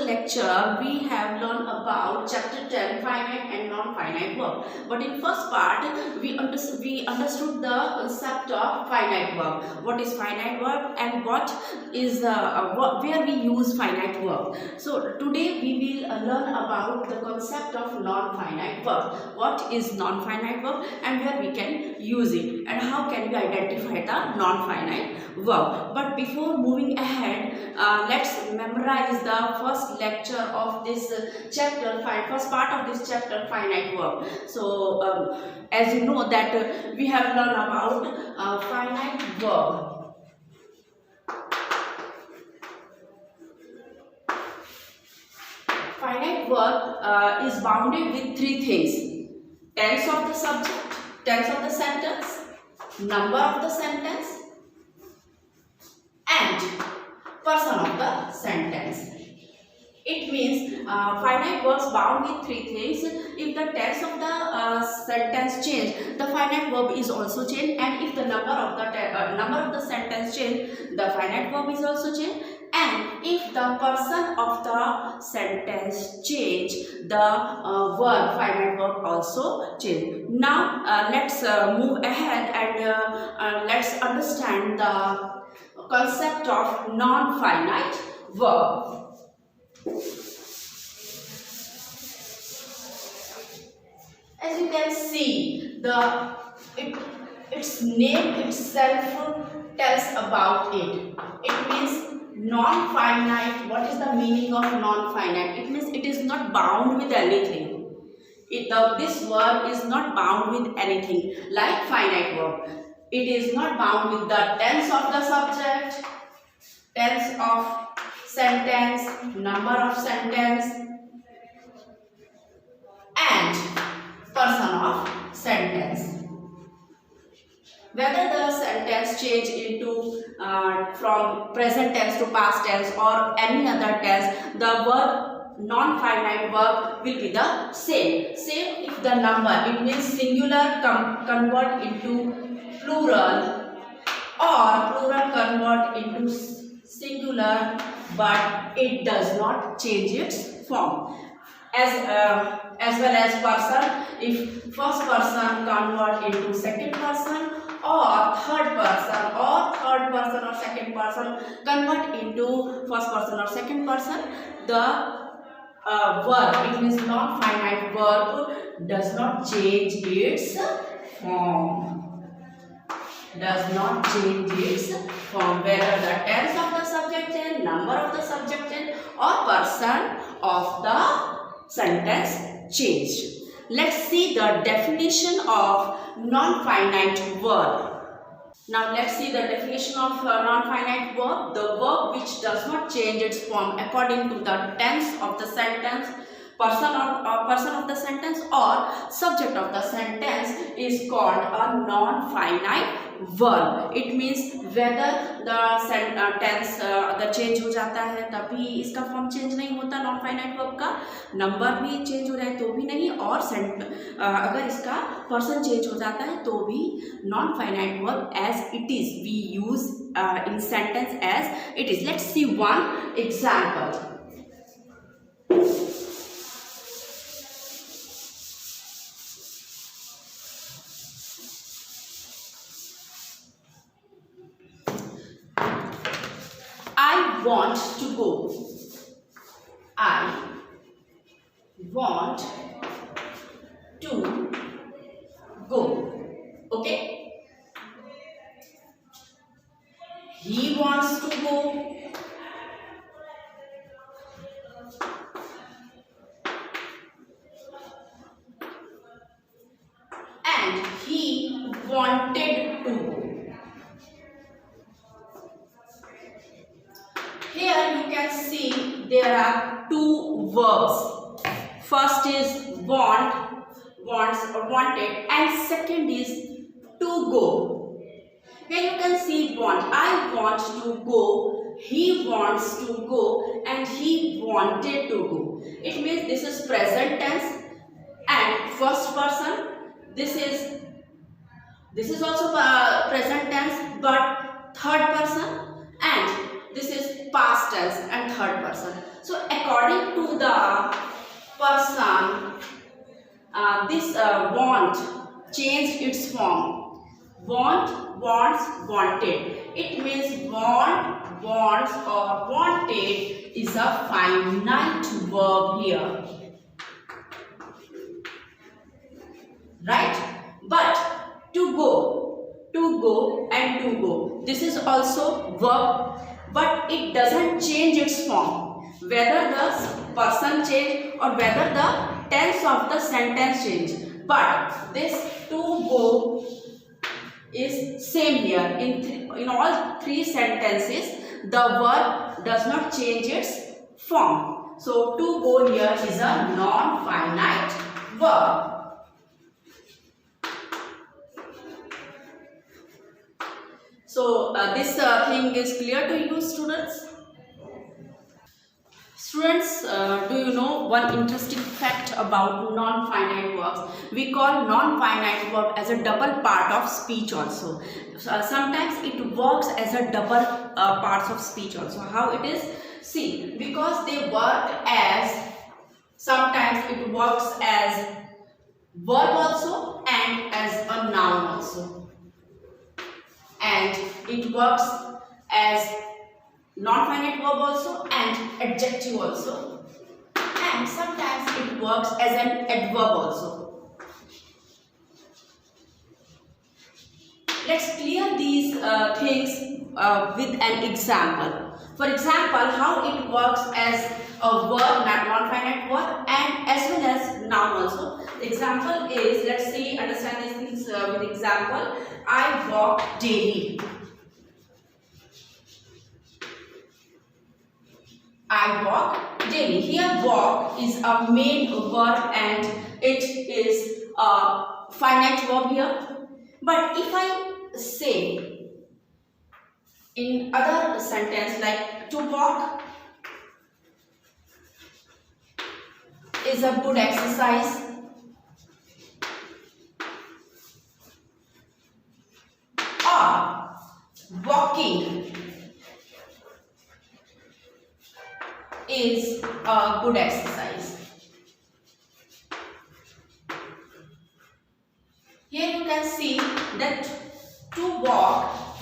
lecture we have learned about chapter 10 finite and non-finite verb. But in first part we understood the concept of finite verb. What is finite verb and what is where we use finite verb. So today we will learn about the concept of non-finite verb. What is non-finite verb and where we can use it and how can we identify the non-finite verb. But before moving ahead, let's memorize the first lecture of this chapter, first part of this chapter, finite verb. So as you know that we have learned about finite verb. Finite verb is bounded with three things: tense of the subject, tense of the sentence, number of the sentence, and person of the sentence. It means finite verbs bound with three things. If the tense of the sentence change, the finite verb is also changed, and if the number of the sentence change, the finite verb is also changed, and if the person of the sentence change, the finite verb also change. Now let's move ahead and let's understand the concept of non-finite verb. As you can see, its name itself tells about it. It means non-finite. What is the meaning of non-finite? It means it is not bound with anything. This verb is not bound with anything like finite verb. It is not bound with the tense of the subject, tense of sentence, number of sentence, and person of sentence. Whether the sentence change into from present tense to past tense or any other tense, the verb non-finite verb will be the same. Same if the number, it means singular convert into plural or plural convert into singular, but it does not change its form. As well as person, if first person convert into second person or third person or second person convert into first person or second person, the verb, it means non-finite verb, does not change its form. Does not change its form, whether the tense of the subject change, number of the subject change, or person of the sentence changed. Let's see the definition of non-finite verb. Now let's see the definition of non-finite verb. The verb which does not change its form according to the tense of the sentence, person of the sentence, or subject of the sentence is called a non-finite verb. It means whether the tense अगर change हो जाता है तभी इसका form change नहीं होता non-finite verb का, number भी change हो जाए तो भी नहीं, और अगर इसका person change हो जाता है तो भी non-finite verb as it is we use in sentence as it is. Let's see one example. I want to go. I want to go. Okay? He wants to go. And he wanted to go. Here you can see there are two verbs. First is wants or wanted, and second is to go. Here you can see want. I want to go, he wants to go, and he wanted to go. It means this is present tense and first person. This is also present tense but third person, and this is past tense and third person. So according according to the person, this want changed its form. Want, wants, wanted. It means want, wants or wanted is a finite verb here. Right? But to go and to go. This is also verb, but it doesn't change its form. Whether the person change or whether the tense of the sentence change. But this to go is same here. In all three sentences, the verb does not change its form. So to go here is a non-finite verb. So this thing is clear to you, students? Students, do you know one interesting fact about non-finite verbs? We call non-finite verb as a double part of speech also. Sometimes it works as a double parts of speech also. How it is? See, because they work as, sometimes it works as verb also and as a noun also. And it works as non-finite verb also and adjective also, and sometimes it works as an adverb also. Let's clear these things with an example. For example, how it works as a verb, non-finite verb, and as well as noun also. The example is, let's see, understand these things with example. I walk daily. I walk daily. Here walk is a main verb and it is a finite verb here. But if I say in other sentence like to walk is a good exercise, or walking is a good exercise. Here you can see that to walk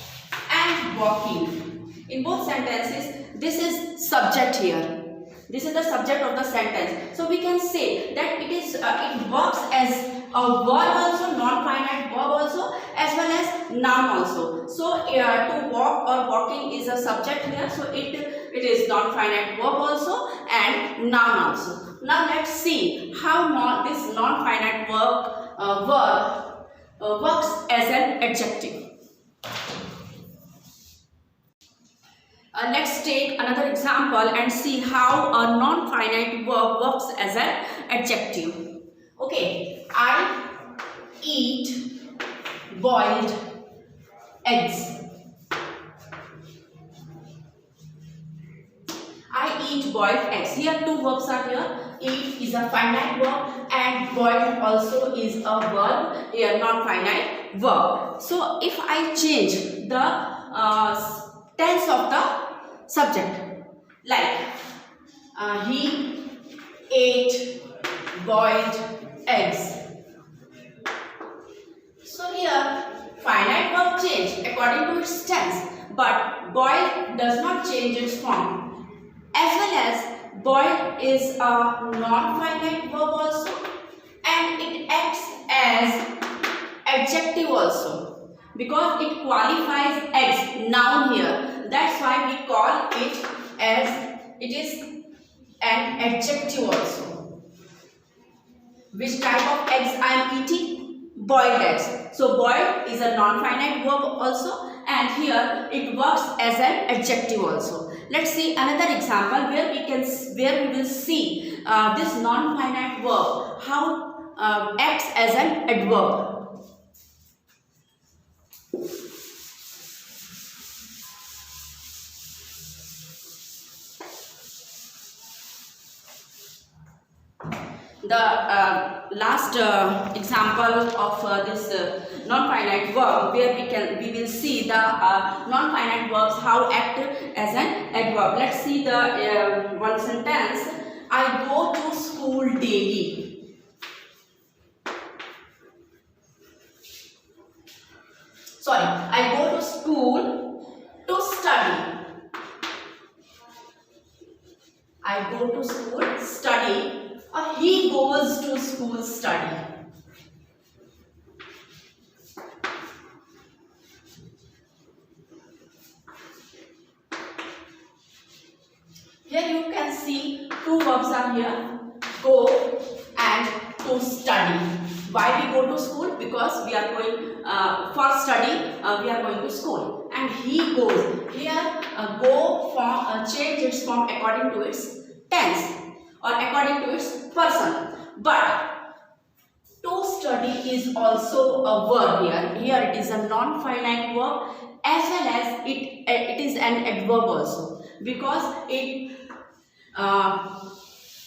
and walking, in both sentences this is subject here. This is the subject of the sentence. So we can say that it is it works as a verb also, non-finite verb also, as well as noun also. So to walk or walking is a subject here. So it is non-finite verb also and noun also. Now let's see how this non-finite verb works as an adjective. Let's take another example and see how a non-finite verb works as an adjective. Okay, I eat boiled eggs. I eat boiled eggs. Here two verbs are here. Eat is a finite verb and boiled also is a verb, here non-finite verb. So if I change the tense of the subject, like he ate boiled eggs. So here finite verb change according to its tense, but boiled does not change its form. As well as boiled is a non-finite verb also and it acts as adjective also because it qualifies eggs, noun here. That's why we call it as, it is an adjective also. Which type of eggs I am eating? Boiled eggs. So boiled is a non-finite verb also and here it works as an adjective also. Let's see another example where we will see this non-finite verb how acts as an adverb. The last example of this non-finite verb where we will see the non-finite verbs how act as an adverb. Let's see the one sentence. I go to school daily. Sorry, I go to school to study. I go to school study, or he goes to school study. Here you can see two verbs are here, go and to study. Why we go to school? Because we are going for study, we are going to school. And he goes. Here go form change its form according to its tense or according to its person. But to study is also a verb here. Here it is a non-finite verb as well as it is an adverb also, because it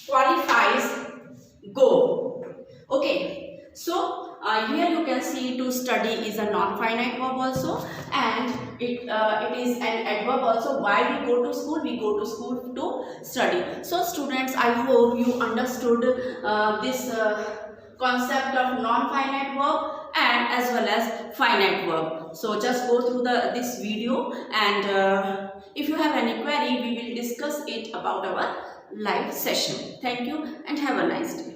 qualifies go. Okay, so here you can see to study is a non-finite verb also, and it is an adverb also. Why we go to school? We go to school to study. So students, I hope you understood this concept of non-finite verb and as well as finite verb. So just go through this video, and if you have any query, we will discuss it about our live session. Thank you and have a nice day.